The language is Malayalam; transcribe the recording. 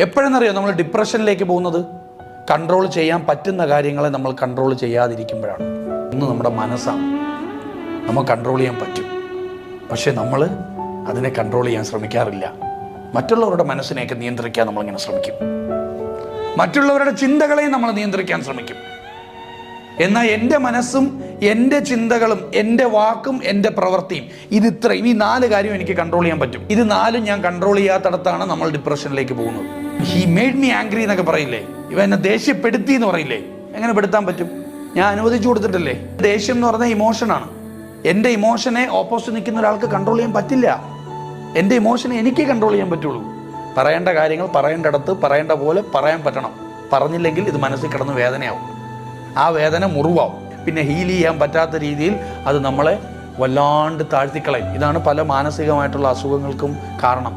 എപ്പോഴെന്നറിയോ നമ്മൾ ഡിപ്രഷനിലേക്ക് പോകുന്നത്? കൺട്രോൾ ചെയ്യാൻ പറ്റുന്ന കാര്യങ്ങളെ നമ്മൾ കൺട്രോൾ ചെയ്യാതിരിക്കുമ്പോഴാണ്. ഒന്ന് നമ്മുടെ മനസ്സാണ്. നമ്മൾ കൺട്രോൾ ചെയ്യാൻ പറ്റും, പക്ഷേ നമ്മൾ അതിനെ കൺട്രോൾ ചെയ്യാൻ ശ്രമിക്കാറില്ല. മറ്റുള്ളവരുടെ മനസ്സിനെയൊക്കെ നിയന്ത്രിക്കാൻ നമ്മളിങ്ങനെ ശ്രമിക്കും, മറ്റുള്ളവരുടെ ചിന്തകളെയും നമ്മൾ നിയന്ത്രിക്കാൻ ശ്രമിക്കും. എന്നാൽ എൻ്റെ മനസ്സും എൻ്റെ ചിന്തകളും എൻ്റെ വാക്കും എൻ്റെ പ്രവൃത്തിയും ഇത്രയും, ഈ 4 കാര്യം എനിക്ക് കൺട്രോൾ ചെയ്യാൻ പറ്റും. ഇത് 4 ഞാൻ കൺട്രോൾ ചെയ്യാത്തടത്താണ് നമ്മൾ ഡിപ്രഷനിലേക്ക് പോകുന്നത്. ഹി മെയ്ഡ് മീ ആംഗ്രി എന്നൊക്കെ പറയില്ലേ, ഇവ എന്നെ ദേഷ്യപ്പെടുത്തി എന്ന് പറയില്ലേ. എങ്ങനെ പെടുത്താൻ പറ്റും? ഞാൻ അനുവദിച്ചു കൊടുത്തിട്ടില്ലേ. ദേഷ്യം എന്ന് പറഞ്ഞ ഇമോഷനാണ്. എൻ്റെ ഇമോഷനെ ഓപ്പോസിറ്റ് നിൽക്കുന്ന ഒരാൾക്ക് കൺട്രോൾ ചെയ്യാൻ പറ്റില്ല. എൻ്റെ ഇമോഷനെ എനിക്ക് കൺട്രോൾ ചെയ്യാൻ പറ്റുള്ളൂ. പറയേണ്ട കാര്യങ്ങൾ പറയേണ്ടടത്ത് പറയേണ്ട പോലെ പറയാൻ പറ്റണം. പറഞ്ഞില്ലെങ്കിൽ ഇത് മനസ്സിൽ കിടന്ന് വേദനയാവും, ആ വേദന മുറിവാവും. പിന്നെ ഹീൽ ചെയ്യാൻ പറ്റാത്ത രീതിയിൽ അത് നമ്മളെ വല്ലാണ്ട് താഴ്ത്തിക്കളയും. ഇതാണ് പല മാനസികമായിട്ടുള്ള അസുഖങ്ങൾക്കും കാരണം.